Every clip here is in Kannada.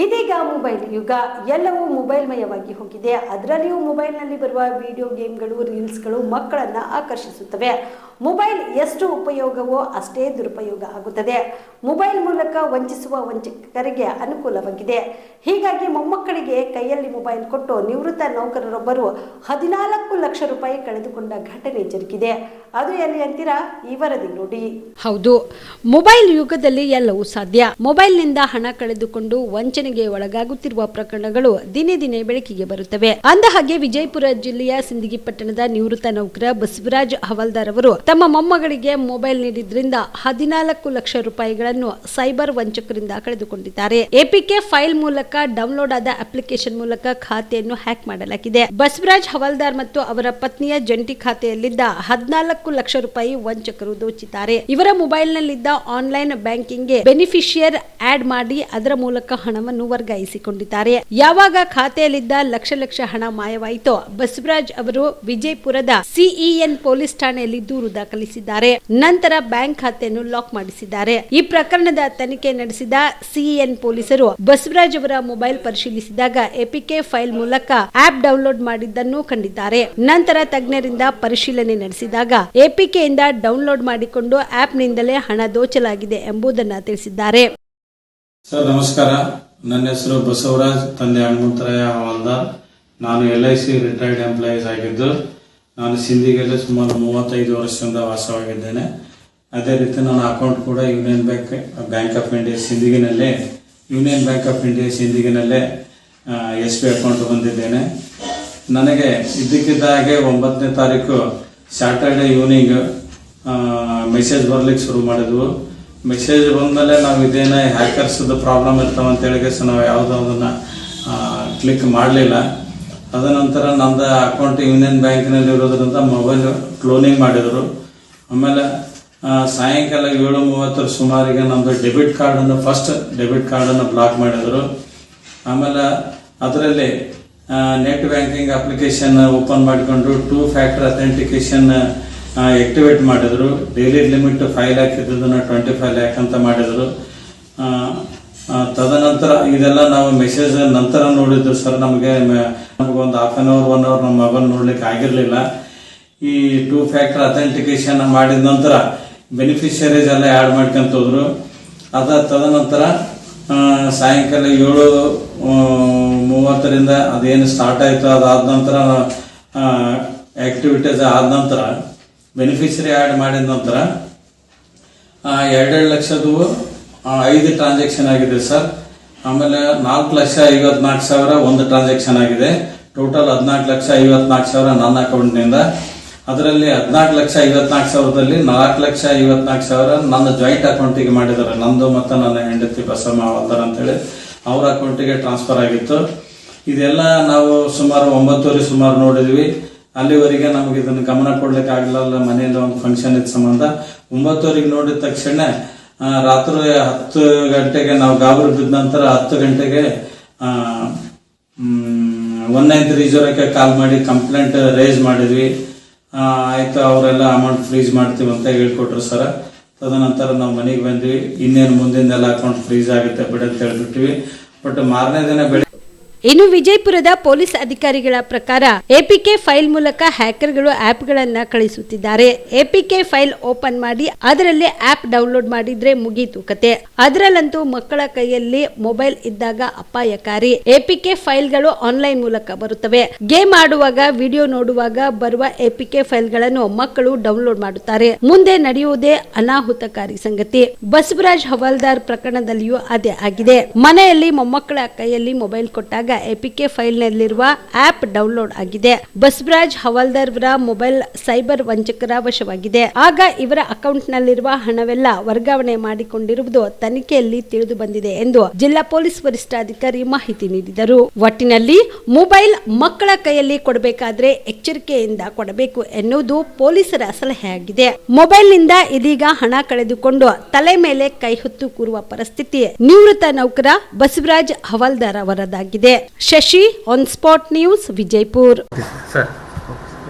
ಇದೀಗ ಮೊಬೈಲ್ ಯುಗ, ಎಲ್ಲವೂ ಮೊಬೈಲ್ಮಯವಾಗಿ ಹೋಗಿದೆ. ಅದರಲ್ಲಿಯೂ ಮೊಬೈಲ್ನಲ್ಲಿ ಬರುವ ವಿಡಿಯೋ ಗೇಮ್ಗಳು, ರೀಲ್ಸ್ಗಳು ಮಕ್ಕಳನ್ನು ಆಕರ್ಷಿಸುತ್ತವೆ. ಮೊಬೈಲ್ ಎಷ್ಟು ಉಪಯೋಗವೋ ಅಷ್ಟೇ ದುರುಪಯೋಗ ಆಗುತ್ತದೆ. ಮೊಬೈಲ್ ಮೂಲಕ ವಂಚಿಸುವ ವಂಚಕರಿಗೆ ಅನುಕೂಲವಾಗಿದೆ. ಹೀಗಾಗಿ ಮೊಮ್ಮಕ್ಕಳಿಗೆ ಕೈಯಲ್ಲಿ ಮೊಬೈಲ್ ಕೊಟ್ಟು ನಿವೃತ್ತ ನೌಕರರೊಬ್ಬರು 14 ಲಕ್ಷ ರೂಪಾಯಿ ಕಳೆದುಕೊಂಡ ಘಟನೆ ಜರುಗಿದೆ. ಅದು ಎಲ್ಲಿ ಅಂತೀರಾ? ಈ ವರದಿ ನೋಡಿ. ಹೌದು, ಮೊಬೈಲ್ ಯುಗದಲ್ಲಿ ಎಲ್ಲವೂ ಸಾಧ್ಯ. ಮೊಬೈಲ್ನಿಂದ ಹಣ ಕಳೆದುಕೊಂಡು ವಂಚನೆಗೆ ಒಳಗಾಗುತ್ತಿರುವ ಪ್ರಕರಣಗಳು ದಿನೇ ದಿನೇ ಬೆಳಕಿಗೆ ಬರುತ್ತವೆ. ಅಂದಹಾಗೆ ವಿಜಯಪುರ ಜಿಲ್ಲೆಯ ಸಿಂದಗಿ ಪಟ್ಟಣದ ನಿವೃತ್ತ ನೌಕರ ಬಸವರಾಜ್ ಹವಾಲ್ದಾರ್ ಅವರು ತಮ್ಮ ಮೊಮ್ಮಗಳಿಗೆ ಮೊಬೈಲ್ ನೀಡಿದ್ರಿಂದ 14 ಲಕ್ಷ ರೂಪಾಯಿಗಳನ್ನು ಸೈಬರ್ ವಂಚಕರಿಂದ ಕಳೆದುಕೊಂಡಿದ್ದಾರೆ. ಎಪಿಕೆ ಫೈಲ್ ಮೂಲಕ ಡೌನ್ಲೋಡ್ ಆದ ಅಪ್ಲಿಕೇಶನ್ ಮೂಲಕ ಖಾತೆಯನ್ನು ಹ್ಯಾಕ್ ಮಾಡಲಾಗಿದೆ. ಬಸವರಾಜ್ ಹವಾಲ್ದಾರ್ ಮತ್ತು ಅವರ ಪತ್ನಿಯ ಜಂಟಿ ಖಾತೆಯಲ್ಲಿದ್ದ 14 ಲಕ್ಷ ರೂಪಾಯಿ ವಂಚಕರು ದೋಚಿದ್ದಾರೆ. ಇವರ ಮೊಬೈಲ್ನಲ್ಲಿದ್ದ ಆನ್ಲೈನ್ ಬ್ಯಾಂಕಿಂಗ್ಗೆ ಬೆನಿಫಿಷಿಯರ್ ಆಡ್ ಮಾಡಿ ಅದರ ಮೂಲಕ ಹಣವನ್ನು ವರ್ಗಾಯಿಸಿಕೊಂಡಿದ್ದಾರೆ. ಯಾವಾಗ ಖಾತೆಯಲ್ಲಿದ್ದ ಲಕ್ಷ ಹಣ ಮಾಯವಾಯಿತೋ ಬಸವರಾಜ್ ಅವರು ವಿಜಯಪುರದ ಸಿಇಎನ್ ಪೊಲೀಸ್ ಠಾಣೆಯಲ್ಲಿ ದೂರು ದಾಖಲಿಸಿದ್ದಾರೆ. ನಂತರ ಬ್ಯಾಂಕ್ ಖಾತೆಯನ್ನು ಲಾಕ್ ಮಾಡಿಸಿದ್ದಾರೆ. ಈ ಪ್ರಕರಣದ ತನಿಖೆ ನಡೆಸಿದ ಸಿಇಎನ್ ಪೊಲೀಸರು ಬಸವರಾಜ್ ಅವರ ಮೊಬೈಲ್ ಪರಿಶೀಲಿಸಿದಾಗ ಎಪಿಕೆ ಫೈಲ್ ಮೂಲಕ ಆಪ್ ಡೌನ್ಲೋಡ್ ಮಾಡಿದ್ದನ್ನು ಕಂಡಿದ್ದಾರೆ. ನಂತರ ತಜ್ಞರಿಂದ ಪರಿಶೀಲನೆ ನಡೆಸಿದಾಗ ಎಪಿಕೆಯಿಂದ ಡೌನ್ಲೋಡ್ ಮಾಡಿಕೊಂಡು ಆಪ್ನಿಂದಲೇ ಹಣ ದೋಚಲಾಗಿದೆ ಎಂಬುದನ್ನು ತಿಳಿಸಿದ್ದಾರೆ. ಸರ್ ನಮಸ್ಕಾರ, ನನ್ನ ಹೆಸರು ಬಸವರಾಜ್, ತಂದೆ ಹನುಮಂತರಾಯ ಹವಾಲ್ದಾರ್. ನಾನು LIC ರಿಟೈರ್ಡ್ ಎಂಪ್ಲಾಯೀಸ್ ಆಗಿದ್ದು ನಾನು ಸಿಂಧಿಗೆಲ್ಲ ಸುಮಾರು 35 ವರ್ಷದಿಂದ ವಾಸವಾಗಿದ್ದೇನೆ. ಅದೇ ರೀತಿ ನನ್ನ ಅಕೌಂಟ್ ಕೂಡ ಯೂನಿಯನ್ ಬ್ಯಾಂಕ್ ಆಫ್ ಇಂಡಿಯಾ ಸಿಂಧಿಗಿನಲ್ಲೇ SB ಅಕೌಂಟ್ ಹೊಂದಿದ್ದೇನೆ. ನನಗೆ ಇದ್ದಕ್ಕಿದ್ದ ಹಾಗೆ 9ನೇ ತಾರೀಕು ಸ್ಯಾಟರ್ಡೆ ಈವ್ನಿಂಗ್ ಮೆಸೇಜ್ ಬರ್ಲಿಕ್ಕೆ ಶುರು ಮಾಡಿದ್ವು. ಮೆಸೇಜ್ ಬಂದಮೇಲೆ ನಾವು ಇದೇನೇ ಹ್ಯಾಕರ್ಸ್ದು ಪ್ರಾಬ್ಲಮ್ ಇರ್ತಾವಂತೇಳಿ ನಾವು ಯಾವುದನ್ನ ಕ್ಲಿಕ್ ಮಾಡಲಿಲ್ಲ. ಅದನಂತರ ನಮ್ಮದು ಅಕೌಂಟ್ ಯೂನಿಯನ್ ಬ್ಯಾಂಕಿನಲ್ಲಿ ಇರೋದ್ರಿಂದ ಮೊಬೈಲ್ ಕ್ಲೋನಿಂಗ್ ಮಾಡಿದರು. ಆಮೇಲೆ ಸಾಯಂಕಾಲ 7:30 ಸುಮಾರಿಗೆ ನಮ್ಮದು ಫಸ್ಟ್ ಡೆಬಿಟ್ ಕಾರ್ಡನ್ನು ಬ್ಲಾಕ್ ಮಾಡಿದರು. ಆಮೇಲೆ ಅದರಲ್ಲಿ ನೆಟ್ ಬ್ಯಾಂಕಿಂಗ್ ಅಪ್ಲಿಕೇಶನ್ ಓಪನ್ ಮಾಡಿಕೊಂಡು 2 ಫ್ಯಾಕ್ಟರ್ ಅಥೆಂಟಿಕೇಶನ್ ಆಕ್ಟಿವೇಟ್ ಮಾಡಿದರು. ಡೈಲಿ ಲಿಮಿಟ್ 5 lakh ಇದ್ದದನ್ನು 25 lakh ಅಂತ ಮಾಡಿದರು. ತದನಂತರ ಇದೆಲ್ಲ ನಾವು ಮೆಸೇಜ್ ನಂತರ ನೋಡಿದ್ದು ಸರ್. ನಮಗೊಂದು ಹಾಫ್ ಆನ್ ಅವರ್ 1 hour ನಮ್ಮ ಮೊಬೈಲ್ ನೋಡ್ಲಿಕ್ಕೆ ಆಗಿರಲಿಲ್ಲ. ಈ 2 ಫ್ಯಾಕ್ಟರ್ ಅಥೆಂಟಿಕೇಶನ್ ಮಾಡಿದ ನಂತರ ಬೆನಿಫಿಷರೀಸ್ ಎಲ್ಲ ಆ್ಯಡ್ ಮಾಡ್ಕೊಂತ ಹೋದ್ರು. ತದನಂತರ ಸಾಯಂಕಾಲ 7:30 ಅದೇನು ಸ್ಟಾರ್ಟ್ ಆಯಿತು. ಅದಾದ ನಂತರ ಆಕ್ಟಿವಿಟೀಸ್ ಆದ ನಂತರ ಬೆನಿಫಿಷರಿ ಆ್ಯಡ್ ಮಾಡಿದ ನಂತರ 2 ಲಕ್ಷದ 5 ಟ್ರಾನ್ಸಾಕ್ಷನ್ ಆಗಿದೆ ಸರ್. ಆಮೇಲೆ 4,54,000 ಒಂದು ಟ್ರಾನ್ಸಾಕ್ಷನ್ ಆಗಿದೆ. ಟೋಟಲ್ 14,54,000 ನನ್ನ ಅಕೌಂಟ್ನಿಂದ. ಅದರಲ್ಲಿ 14,54,000ದಲ್ಲಿ 4,54,000 ನನ್ನ ಜಾಯಿಂಟ್ ಅಕೌಂಟಿಗೆ ಮಾಡಿದ್ದಾರೆ. ನಂದು ಮತ್ತು ನನ್ನ ಹೆಂಡತಿ ಬಸಮ್ಮ ಹವಾಲ್ದಾರ್ ಅಂತೇಳಿ ಅವ್ರ ಅಕೌಂಟಿಗೆ ಟ್ರಾನ್ಸ್ಫರ್ ಆಗಿತ್ತು. ಇದೆಲ್ಲ ನಾವು ಸುಮಾರು 9:30 ನೋಡಿದ್ವಿ. ಅಲ್ಲಿವರೆಗೆ ನಮಗೆ ಇದನ್ನು ಗಮನ ಕೊಡ್ಲಿಕ್ಕೆ ಆಗಲಿಲ್ಲ. ಮನೆಯಲ್ಲಿ ಒಂದು ಫಂಕ್ಷನ್ ಇದ್ದ ಸಂಬಂಧ 9:00 ನೋಡಿದ ತಕ್ಷಣ ರಾತ್ರಿ 10 ಗಂಟೆಗೆ ನಾವು ಗಾಬರಿ ಬಿದ್ದ ನಂತರ 10 ಗಂಟೆಗೆ 1930ಕ್ಕೆ ಕಾಲ್ ಮಾಡಿ ಕಂಪ್ಲೇಂಟ್ ರೇಸ್ ಮಾಡಿದ್ವಿ. ಆಯ್ತು, ಅವರೆಲ್ಲ ಅಮೌಂಟ್ ಫ್ರೀಸ್ ಮಾಡ್ತೀವಿ ಅಂತ ಹೇಳ್ಕೊಟ್ರು ಸರ್. ತದನಂತರ ನಾವು ಮನೆಗೆ ಬಂದ್ವಿ. ಇನ್ನೇನು ಮುಂದಿಂದೆಲ್ಲ ಅಕೌಂಟ್ ಫ್ರೀಸ್ ಆಗುತ್ತೆ ಬಿಡಿ ಅಂತ ಹೇಳ್ಬಿಟ್ವಿ. ಬಟ್ ಮಾರನೇ ದಿನ ಇನ್ನು ವಿಜಯಪುರದ ಪೊಲೀಸ್ ಅಧಿಕಾರಿಗಳ ಪ್ರಕಾರ ಎಪಿಕೆ ಫೈಲ್ ಮೂಲಕ ಹ್ಯಾಕರ್ಗಳು ಆಪ್ಗಳನ್ನು ಕಳಿಸುತ್ತಿದ್ದಾರೆ. ಎಪಿಕೆ ಫೈಲ್ ಓಪನ್ ಮಾಡಿ ಅದರಲ್ಲಿ ಆಪ್ ಡೌನ್ಲೋಡ್ ಮಾಡಿದ್ರೆ ಮುಗೀತು ಕತೆ. ಅದರಲ್ಲಂತೂ ಮಕ್ಕಳ ಕೈಯಲ್ಲಿ ಮೊಬೈಲ್ ಇದ್ದಾಗ ಅಪಾಯಕಾರಿ. ಎಪಿಕೆ ಫೈಲ್ಗಳು ಆನ್ಲೈನ್ ಮೂಲಕ ಬರುತ್ತವೆ. ಗೇಮ್ ಆಡುವಾಗ, ವಿಡಿಯೋ ನೋಡುವಾಗ ಬರುವ ಎಪಿಕೆ ಫೈಲ್ಗಳನ್ನು ಮಕ್ಕಳು ಡೌನ್ಲೋಡ್ ಮಾಡುತ್ತಾರೆ. ಮುಂದೆ ನಡೆಯುವುದೇ ಅನಾಹುತಕಾರಿ ಸಂಗತಿ. ಬಸವರಾಜ್ ಹವಾಲ್ದಾರ್ ಪ್ರಕರಣದಲ್ಲಿಯೂ ಅದೇ ಆಗಿದೆ. ಮನೆಯಲ್ಲಿ ಮೊಮ್ಮಕ್ಕಳ ಕೈಯಲ್ಲಿ ಮೊಬೈಲ್ ಕೊಟ್ಟಾಗ ಎಪಿಕೆ ಫೈಲ್ ನಲ್ಲಿರುವ ಆಪ್ ಡೌನ್ಲೋಡ್ ಆಗಿದೆ. ಬಸವರಾಜ್ ಹವಾಲ್ದಾರ್ ಅವರ ಮೊಬೈಲ್ ಸೈಬರ್ ವಂಚಕರ ವಶವಾಗಿದೆ. ಆಗ ಇವರ ಅಕೌಂಟ್ ನಲ್ಲಿರುವ ಹಣವೆಲ್ಲ ವರ್ಗಾವಣೆ ಮಾಡಿಕೊಂಡಿರುವುದು ತನಿಖೆಯಲ್ಲಿ ತಿಳಿದು ಬಂದಿದೆ ಎಂದು ಜಿಲ್ಲಾ ಪೊಲೀಸ್ ವರಿಷ್ಠಾಧಿಕಾರಿ ಮಾಹಿತಿ ನೀಡಿದರು. ಒಟ್ಟಿನಲ್ಲಿ ಮೊಬೈಲ್ ಮಕ್ಕಳ ಕೈಯಲ್ಲಿ ಕೊಡಬೇಕಾದ್ರೆ ಎಚ್ಚರಿಕೆಯಿಂದ ಕೊಡಬೇಕು ಎನ್ನುವುದು ಪೊಲೀಸರ ಸಲಹೆಯಾಗಿದೆ. ಮೊಬೈಲ್ನಿಂದ ಇದೀಗ ಹಣ ಕಳೆದುಕೊಂಡು ತಲೆ ಮೇಲೆ ಕೈ ಹೊತ್ತು ಕೂರುವ ಪರಿಸ್ಥಿತಿ ನಿವೃತ್ತ ನೌಕರ ಬಸವರಾಜ್ ಹವಾಲ್ದಾರ್ ಅವರದಾಗಿದೆ. Shashi, on spot news, Vijayapura.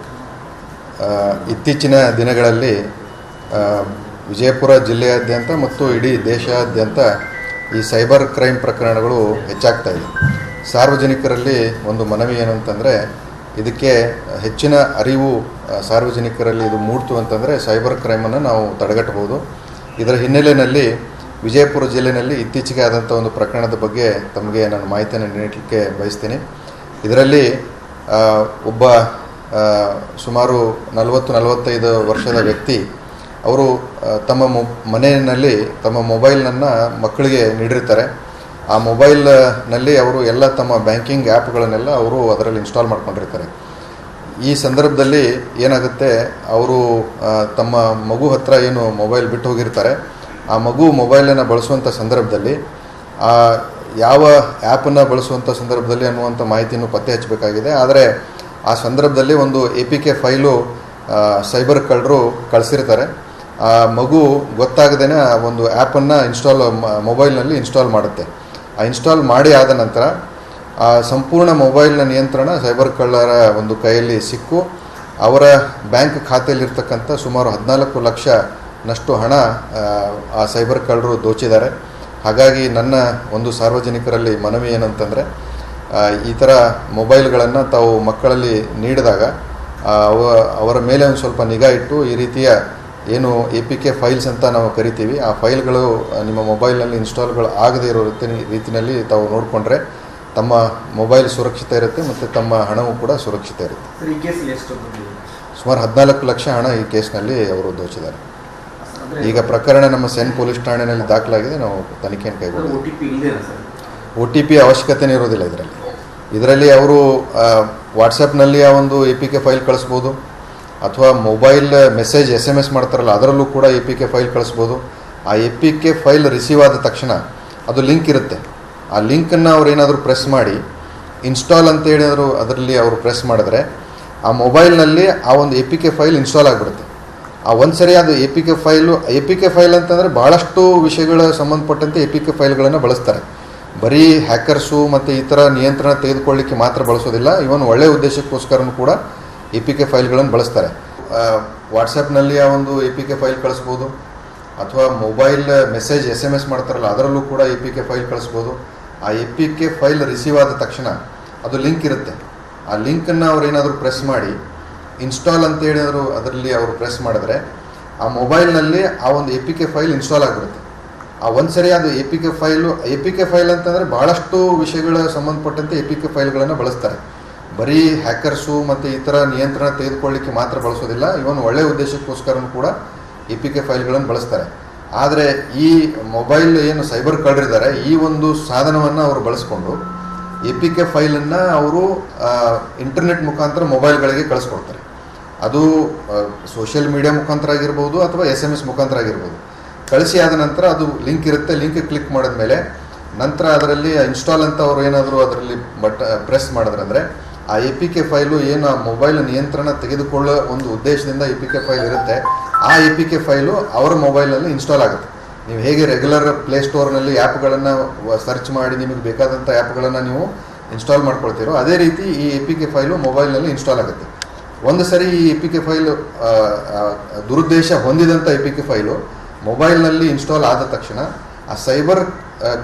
ಇತ್ತೀಚಿನ ದಿನಗಳಲ್ಲಿ ವಿಜಯಪುರ ಜಿಲ್ಲೆಯಾದ್ಯಂತ ಮತ್ತು ಇಡೀ ದೇಶಾದ್ಯಂತ ಈ ಸೈಬರ್ ಕ್ರೈಮ್ ಪ್ರಕರಣಗಳು ಹೆಚ್ಚಾಗ್ತಾ ಇದೆ. ಸಾರ್ವಜನಿಕರಲ್ಲಿ ಒಂದು ಮನವಿ ಏನು ಅಂತಂದರೆ, ಇದಕ್ಕೆ ಹೆಚ್ಚಿನ ಅರಿವು ಸಾರ್ವಜನಿಕರಲ್ಲಿ ಇದು ಮೂಡ್ತು ಅಂತಂದರೆ ಸೈಬರ್ ಕ್ರೈಮನ್ನು ನಾವು ತಡೆಗಟ್ಟಬಹುದು. ಇದರ ಹಿನ್ನೆಲೆಯಲ್ಲಿ ವಿಜಯಪುರ ಜಿಲ್ಲೆಯಲ್ಲಿ ಇತ್ತೀಚೆಗೆ ಆದಂಥ ಒಂದು ಪ್ರಕರಣದ ಬಗ್ಗೆ ತಮಗೆ ನಾನು ಮಾಹಿತಿಯನ್ನು ನೀಡಲಿಕ್ಕೆ ಬಯಸ್ತೀನಿ. ಇದರಲ್ಲಿ ಒಬ್ಬ ಸುಮಾರು 40-45 ವರ್ಷದ ವ್ಯಕ್ತಿ ಅವರು ತಮ್ಮ ಮನೆಯಲ್ಲಿ ತಮ್ಮ ಮೊಬೈಲನ್ನು ಮಕ್ಕಳಿಗೆ ನೀಡಿರ್ತಾರೆ. ಆ ಮೊಬೈಲ್ನಲ್ಲಿ ಅವರು ಎಲ್ಲ ತಮ್ಮ ಬ್ಯಾಂಕಿಂಗ್ ಆ್ಯಪ್ಗಳನ್ನೆಲ್ಲ ಅವರು ಅದರಲ್ಲಿ ಇನ್ಸ್ಟಾಲ್ ಮಾಡ್ಕೊಂಡಿರ್ತಾರೆ. ಈ ಸಂದರ್ಭದಲ್ಲಿ ಏನಾಗುತ್ತೆ, ಅವರು ತಮ್ಮ ಮಗು ಹತ್ರ ಏನು ಮೊಬೈಲ್ ಬಿಟ್ಟು ಹೋಗಿರ್ತಾರೆ, ಆ ಮಗು ಮೊಬೈಲನ್ನು ಬಳಸುವಂಥ ಸಂದರ್ಭದಲ್ಲಿ ಯಾವ ಆ್ಯಪನ್ನು ಬಳಸುವಂಥ ಸಂದರ್ಭದಲ್ಲಿ ಅನ್ನುವಂಥ ಮಾಹಿತಿಯನ್ನು ಪತ್ತೆ ಹಚ್ಚಬೇಕಾಗಿದೆ. ಆದರೆ ಆ ಸಂದರ್ಭದಲ್ಲಿ ಒಂದು APK ಫೈಲು ಸೈಬರ್ ಕಳ್ಳರು ಕಳಿಸಿರ್ತಾರೆ. ಆ ಮಗು ಗೊತ್ತಾಗದೇ ಆ ಒಂದು ಆ್ಯಪನ್ನು ಮೊಬೈಲ್ನಲ್ಲಿ ಇನ್ಸ್ಟಾಲ್ ಮಾಡುತ್ತೆ. ಆ ಇನ್ಸ್ಟಾಲ್ ಮಾಡಿ ಆದ ನಂತರ ಆ ಸಂಪೂರ್ಣ ಮೊಬೈಲ್ನ ನಿಯಂತ್ರಣ ಸೈಬರ್ ಕಳ್ಳರ ಒಂದು ಕೈಯಲ್ಲಿ ಸಿಕ್ಕು ಅವರ ಬ್ಯಾಂಕ್ ಖಾತೆಯಲ್ಲಿರ್ತಕ್ಕಂಥ ಸುಮಾರು 14 ಲಕ್ಷನಷ್ಟು ಹಣ ಆ ಸೈಬರ್ ಕಳ್ಳರು ದೋಚಿದ್ದಾರೆ. ಹಾಗಾಗಿ ನನ್ನ ಒಂದು ಸಾರ್ವಜನಿಕರಲ್ಲಿ ಮನವಿ ಏನಂತಂದರೆ, ಈ ಥರ ಮೊಬೈಲ್ಗಳನ್ನು ತಾವು ಮಕ್ಕಳಲ್ಲಿ ನೀಡಿದಾಗ ಅವರ ಮೇಲೆ ಒಂದು ಸ್ವಲ್ಪ ನಿಗಾ ಇಟ್ಟು ಈ ರೀತಿಯ ಏನು APK ಫೈಲ್ಸ್ ಅಂತ ನಾವು ಕರಿತೀವಿ, ಆ ಫೈಲ್ಗಳು ನಿಮ್ಮ ಮೊಬೈಲ್ನಲ್ಲಿ ಇನ್ಸ್ಟಾಲ್ಗಳು ಆಗದೇ ಇರೋ ರೀತಿಯಲ್ಲಿ ತಾವು ನೋಡಿಕೊಂಡ್ರೆ ತಮ್ಮ ಮೊಬೈಲ್ ಸುರಕ್ಷಿತ ಇರುತ್ತೆ ಮತ್ತು ತಮ್ಮ ಹಣವೂ ಕೂಡ ಸುರಕ್ಷಿತ ಇರುತ್ತೆ. ಸುಮಾರು 14 ಲಕ್ಷ ಹಣ ಈ ಕೇಸ್ನಲ್ಲಿ ಅವರು ದೋಚಿದ್ದಾರೆ. ಈಗ ಪ್ರಕರಣ ನಮ್ಮ ಸೆನ್ ಪೊಲೀಸ್ ಠಾಣೆಯಲ್ಲಿ ದಾಖಲಾಗಿದೆ. ನಾವು ತನಿಖೆಯನ್ನು ಕೈಗೊಳ್ಳುತ್ತೇವೆ. OTP ಅವಶ್ಯಕತೆನೇ ಇರೋದಿಲ್ಲ ಇದರಲ್ಲಿ ಅವರು ವಾಟ್ಸಪ್ನಲ್ಲಿ ಆ ಒಂದು APK ಫೈಲ್ ಕಳಿಸ್ಬೋದು, ಅಥವಾ ಮೊಬೈಲ್ ಮೆಸೇಜ್ SMS ಮಾಡ್ತಾರಲ್ಲ ಅದರಲ್ಲೂ ಕೂಡ APK ಫೈಲ್ ಕಳಿಸ್ಬೋದು. ಆ APK ಫೈಲ್ ರಿಸೀವ್ ಆದ ತಕ್ಷಣ ಅದು ಲಿಂಕ್ ಇರುತ್ತೆ. ಆ ಲಿಂಕನ್ನು ಅವ್ರು ಏನಾದರೂ ಪ್ರೆಸ್ ಮಾಡಿ ಇನ್ಸ್ಟಾಲ್ ಅಂತ ಹೇಳಿದ್ರು ಅದರಲ್ಲಿ ಅವರು ಪ್ರೆಸ್ ಮಾಡಿದ್ರೆ ಆ ಮೊಬೈಲ್ನಲ್ಲಿ ಆ ಒಂದು APK ಫೈಲ್ ಇನ್ಸ್ಟಾಲ್ ಆಗಿಬಿಡುತ್ತೆ. ಆ ಒಂದು ಸರಿ ಅದು APK ಫೈಲ್ ಅಂತಂದರೆ ಭಾಳಷ್ಟು ವಿಷಯಗಳ ಸಂಬಂಧಪಟ್ಟಂತೆ APK ಫೈಲ್ಗಳನ್ನು ಬಳಸ್ತಾರೆ. ಬರೀ ಹ್ಯಾಕರ್ಸು ಮತ್ತು ಈ ಥರ ನಿಯಂತ್ರಣ ತೆಗೆದುಕೊಳ್ಳಿಕ್ಕೆ ಮಾತ್ರ ಬಳಸೋದಿಲ್ಲ, ಇವನ್ ಒಳ್ಳೆಯ ಉದ್ದೇಶಕ್ಕೋಸ್ಕರನೂ ಕೂಡ APK ಫೈಲ್ಗಳನ್ನು ಬಳಸ್ತಾರೆ. ವಾಟ್ಸಪ್ನಲ್ಲಿ ಆ ಒಂದು APK ಫೈಲ್ ಕಳಿಸ್ಬೋದು, ಅಥವಾ ಮೊಬೈಲ್ ಮೆಸೇಜ್ SMS ಮಾಡ್ತಾರಲ್ಲ ಅದರಲ್ಲೂ ಕೂಡ APK ಫೈಲ್ ಕಳಿಸ್ಬೋದು. ಆ APK ಫೈಲ್ ರಿಸೀವ್ ಆದ ತಕ್ಷಣ ಅದು ಲಿಂಕ್ ಇರುತ್ತೆ. ಆ ಲಿಂಕನ್ನು ಅವ್ರು ಏನಾದರೂ ಪ್ರೆಸ್ ಮಾಡಿ ಇನ್ಸ್ಟಾಲ್ ಅಂತ ಹೇಳಿದ್ರು ಅದರಲ್ಲಿ ಅವರು ಪ್ರೆಸ್ ಮಾಡಿದ್ರೆ ಆ ಮೊಬೈಲ್ನಲ್ಲಿ ಆ ಒಂದು APK ಫೈಲ್ ಇನ್ಸ್ಟಾಲ್ ಆಗಿಬಿಡುತ್ತೆ. ಆ ಒಂದು ಸರಿ ಅದು APK ಫೈಲ್ ಅಂತಂದರೆ ಭಾಳಷ್ಟು ವಿಷಯಗಳ ಸಂಬಂಧಪಟ್ಟಂತೆ APK ಫೈಲ್ಗಳನ್ನು ಬಳಸ್ತಾರೆ. ಬರೀ ಹ್ಯಾಕರ್ಸು ಮತ್ತು ಈ ಥರ ನಿಯಂತ್ರಣ ತೆಗೆದುಕೊಳ್ಳಿಕ್ಕೆ ಮಾತ್ರ ಬಳಸೋದಿಲ್ಲ, ಇವನ್ ಒಳ್ಳೆಯ ಉದ್ದೇಶಕ್ಕೋಸ್ಕರನೂ ಕೂಡ APK ಫೈಲ್ಗಳನ್ನು ಬಳಸ್ತಾರೆ. ಆದರೆ ಈ ಮೊಬೈಲ್ ಏನು ಸೈಬರ್ ಕಳ್ಳರಿದ್ದಾರೆ ಈ ಒಂದು ಸಾಧನವನ್ನು ಅವರು ಬಳಸ್ಕೊಂಡು APK ಫೈಲನ್ನು ಅವರು ಇಂಟರ್ನೆಟ್ ಮುಖಾಂತರ ಮೊಬೈಲ್ಗಳಿಗೆ ಕಳಿಸ್ಕೊಡ್ತಾರೆ. ಅದು ಸೋಷಿಯಲ್ ಮೀಡಿಯಾ ಮುಖಾಂತರ ಆಗಿರ್ಬೋದು ಅಥವಾ SMS ಮುಖಾಂತರ ಆಗಿರ್ಬೋದು. ಕಳಿಸಿ ಆದ ನಂತರ ಅದು ಲಿಂಕ್ ಇರುತ್ತೆ, ಲಿಂಕ್ ಕ್ಲಿಕ್ ಮಾಡಿದ ಮೇಲೆ ನಂತರ ಅದರಲ್ಲಿ ಇನ್ಸ್ಟಾಲ್ ಅಂತ ಅವರು ಏನಾದರೂ ಅದರಲ್ಲಿ ಪ್ರೆಸ್ ಮಾಡಿದ್ರಂದರೆ ಆ APK ಫೈಲು ಏನು ಆ ಮೊಬೈಲ್ ನಿಯಂತ್ರಣ ತೆಗೆದುಕೊಳ್ಳೋ ಒಂದು ಉದ್ದೇಶದಿಂದ APK ಫೈಲ್ ಇರುತ್ತೆ, ಆ APK ಫೈಲು ಅವರ ಮೊಬೈಲ್ನಲ್ಲಿ ಇನ್ಸ್ಟಾಲ್ ಆಗುತ್ತೆ. ನೀವು ಹೇಗೆ ರೆಗ್ಯುಲರ್ ಪ್ಲೇಸ್ಟೋರ್ನಲ್ಲಿ ಆ್ಯಪ್ಗಳನ್ನು ಸರ್ಚ್ ಮಾಡಿ ನಿಮಗೆ ಬೇಕಾದಂಥ ಆ್ಯಪ್ಗಳನ್ನು ನೀವು ಇನ್ಸ್ಟಾಲ್ ಮಾಡ್ಕೊಳ್ತೀರೋ ಅದೇ ರೀತಿ ಈ APK ಫೈಲು ಮೊಬೈಲ್ನಲ್ಲಿ ಇನ್ಸ್ಟಾಲ್ ಆಗುತ್ತೆ. ಒಂದು ಸರಿ ಈ APK ಫೈಲು ದುರುದ್ದೇಶ ಹೊಂದಿದಂಥ APK ಫೈಲು ಮೊಬೈಲ್ನಲ್ಲಿ ಇನ್ಸ್ಟಾಲ್ ಆದ ತಕ್ಷಣ ಆ ಸೈಬರ್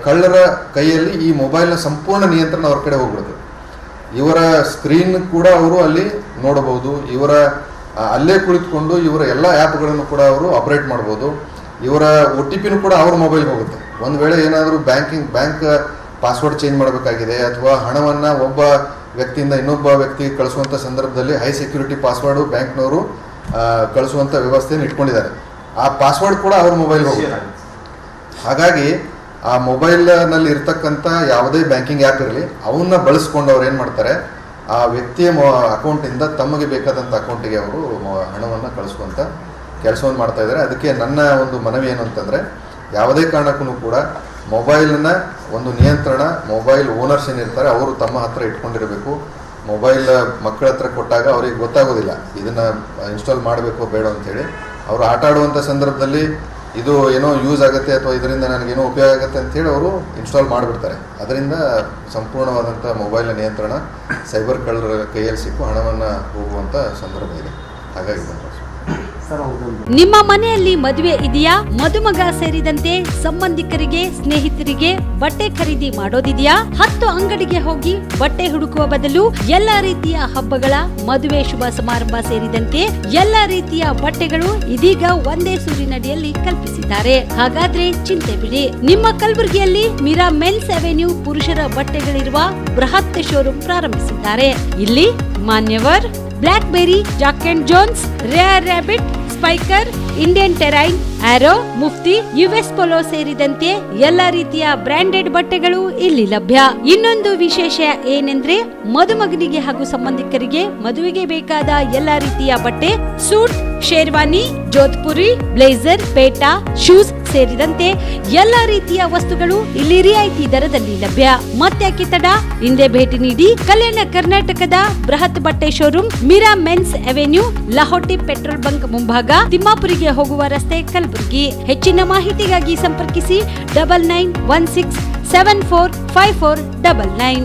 ಕಳ್ಳರ ಕೈಯಲ್ಲಿ ಈ ಮೊಬೈಲ್ನ ಸಂಪೂರ್ಣ ನಿಯಂತ್ರಣ ಅವ್ರ ಕಡೆ ಹೋಗ್ಬಿಡುತ್ತೆ. ಇವರ ಸ್ಕ್ರೀನ್ ಕೂಡ ಅವರು ಅಲ್ಲಿ ನೋಡಬಹುದು, ಇವರ ಅಲ್ಲೇ ಕುಳಿತುಕೊಂಡು ಇವರ ಎಲ್ಲ ಆ್ಯಪ್ಗಳನ್ನು ಕೂಡ ಅವರು ಆಪರೇಟ್ ಮಾಡ್ಬೋದು. ಇವರ OTPನೂ ಕೂಡ ಅವ್ರ ಮೊಬೈಲ್ಗೆ ಹೋಗುತ್ತೆ. ಒಂದು ವೇಳೆ ಏನಾದರೂ ಬ್ಯಾಂಕ್ ಪಾಸ್ವರ್ಡ್ ಚೇಂಜ್ ಮಾಡಬೇಕಾಗಿದೆ ಅಥವಾ ಹಣವನ್ನು ಒಬ್ಬ ವ್ಯಕ್ತಿಯಿಂದ ಇನ್ನೊಬ್ಬ ವ್ಯಕ್ತಿಗೆ ಕಳಿಸುವಂಥ ಸಂದರ್ಭದಲ್ಲಿ ಹೈ ಸೆಕ್ಯೂರಿಟಿ ಪಾಸ್ವರ್ಡು ಬ್ಯಾಂಕ್ನವರು ಕಳಿಸುವಂಥ ವ್ಯವಸ್ಥೆಯನ್ನು ಇಟ್ಕೊಂಡಿದ್ದಾರೆ. ಆ ಪಾಸ್ವರ್ಡ್ ಕೂಡ ಅವ್ರ ಮೊಬೈಲ್ಗೆ ಹೋಗುತ್ತೆ. ಹಾಗಾಗಿ ಆ ಮೊಬೈಲ್ನಲ್ಲಿ ಇರ್ತಕ್ಕಂಥ ಯಾವುದೇ ಬ್ಯಾಂಕಿಂಗ್ ಆ್ಯಪ್ ಇರಲಿ ಅವನ್ನ ಬಳಸ್ಕೊಂಡು ಅವ್ರು ಏನು ಮಾಡ್ತಾರೆ, ಆ ವ್ಯಕ್ತಿಯ ಅಕೌಂಟಿಂದ ತಮಗೆ ಬೇಕಾದಂಥ ಅಕೌಂಟಿಗೆ ಅವರು ಹಣವನ್ನು ಕಳಿಸುವಂಥ ಕೆಲಸವನ್ನು ಮಾಡ್ತಾ ಇದ್ದಾರೆ. ಅದಕ್ಕೆ ನನ್ನ ಒಂದು ಮನವಿ ಏನು ಅಂತಂದರೆ, ಯಾವುದೇ ಕಾರಣಕ್ಕೂ ಕೂಡ ಮೊಬೈಲ್ನ ಒಂದು ನಿಯಂತ್ರಣ ಮೊಬೈಲ್ ಓನರ್ಸ್ ಏನಿರ್ತಾರೆ ಅವರು ತಮ್ಮ ಹತ್ರ ಇಟ್ಕೊಂಡಿರಬೇಕು. ಮೊಬೈಲ್ ಮಕ್ಕಳ ಹತ್ರ ಕೊಟ್ಟಾಗ ಅವ್ರಿಗೆ ಗೊತ್ತಾಗೋದಿಲ್ಲ ಇದನ್ನು ಇನ್ಸ್ಟಾಲ್ ಮಾಡಬೇಕು ಬೇಡ ಅಂಥೇಳಿ. ಅವರು ಆಟ ಆಡುವಂಥ ಸಂದರ್ಭದಲ್ಲಿ ಇದು ಏನೋ ಯೂಸ್ ಆಗುತ್ತೆ ಅಥವಾ ಇದರಿಂದ ನನಗೇನೋ ಉಪಯೋಗ ಆಗುತ್ತೆ ಅಂಥೇಳಿ ಅವರು ಇನ್ಸ್ಟಾಲ್ ಮಾಡಿಬಿಡ್ತಾರೆ. ಅದರಿಂದ ಸಂಪೂರ್ಣವಾದಂಥ ಮೊಬೈಲ್ನ ನಿಯಂತ್ರಣ ಸೈಬರ್ ಕಳ್ಳರ ಕೈಯಲ್ಲಿ ಸಿಕ್ಕು ಹಣವನ್ನು ಹೋಗುವಂಥ ಸಂದರ್ಭ ಇದೆ. ಹಾಗಾಗಿ ನಿಮ್ಮ ಮನೆಯಲ್ಲಿ ಮದುವೆ ಇದೆಯಾ? ಮದುಮಗ ಸೇರಿದಂತೆ ಸಂಬಂಧಿಕರಿಗೆ, ಸ್ನೇಹಿತರಿಗೆ ಬಟ್ಟೆ ಖರೀದಿ ಮಾಡೋದಿದೆಯಾ? 10 ಅಂಗಡಿಗೆ ಹೋಗಿ ಬಟ್ಟೆ ಹುಡುಕುವ ಬದಲು ಎಲ್ಲಾ ರೀತಿಯ ಹಬ್ಬಗಳ, ಮದುವೆ, ಶುಭ ಸಮಾರಂಭ ಸೇರಿದಂತೆ ಎಲ್ಲಾ ರೀತಿಯ ಬಟ್ಟೆಗಳು ಇದೀಗ ಒಂದೇ ಸೂರಿನಡಿಯಲ್ಲಿ ಕಲ್ಪಿಸಿದ್ದಾರೆ. ಹಾಗಾದ್ರೆ ಚಿಂತೆ ಬಿಡಿ. ನಿಮ್ಮ ಕಲಬುರಗಿಯಲ್ಲಿ ಮೀರಾ ಮೆನ್ಸ್ ಅವೆನ್ಯೂ ಪುರುಷರ ಬಟ್ಟೆಗಳಿರುವ ಬೃಹತ್ ಶೋರೂಮ್ ಪ್ರಾರಂಭಿಸಿದ್ದಾರೆ. ಇಲ್ಲಿ Manyavar, Blackberry, Jack and Jones, Rare Rabbit, Spykar, Indian Terrain, Arrow, Mufti, US Polo ಸೇರಿದಂತೆ ಎಲ್ಲಾ ರೀತಿಯ ಬ್ರಾಂಡೆಡ್ ಬಟ್ಟೆಗಳು ಇಲ್ಲಿ ಲಭ್ಯ. ಇನ್ನೊಂದು ವಿಶೇಷ ಏನೆಂದ್ರೆ ಮದುಮಗನಿಗೆ ಹಾಗೂ ಸಂಬಂಧಿಕರಿಗೆ ಮದುವೆಗೆ ಬೇಕಾದ ಎಲ್ಲಾ ರೀತಿಯ ಬಟ್ಟೆ, ಸೂಟ್, ಶೇರ್ವಾನಿ, ಜೋಧ್ಪುರಿ, ಬ್ಲೇಸರ್, ಪೇಟಾ, ಶೂಸ್ ಸೇರಿದಂತೆ ಎಲ್ಲಾ ರೀತಿಯ ವಸ್ತುಗಳು ಇಲ್ಲಿ ರಿಯಾಯಿತಿ ದರದಲ್ಲಿ ಲಭ್ಯ. ಮತ್ತ್ಯಾಕೆ ತಡ? ಹಿಂದೆ ಭೇಟಿ ನೀಡಿ. ಕಲ್ಯಾಣ ಕರ್ನಾಟಕದ ಬೃಹತ್ ಬಟ್ಟೆ showroom Meera men's avenue, Lahoti petrol bunk ಮುಂಭಾಗ, ತಿಮ್ಮಾಪುರಿಗೆ ಹೋಗುವ ರಸ್ತೆ, ಕಲಬುರಗಿ. ಹೆಚ್ಚಿನ ಮಾಹಿತಿಗಾಗಿ ಸಂಪರ್ಕಿಸಿ 9916745499.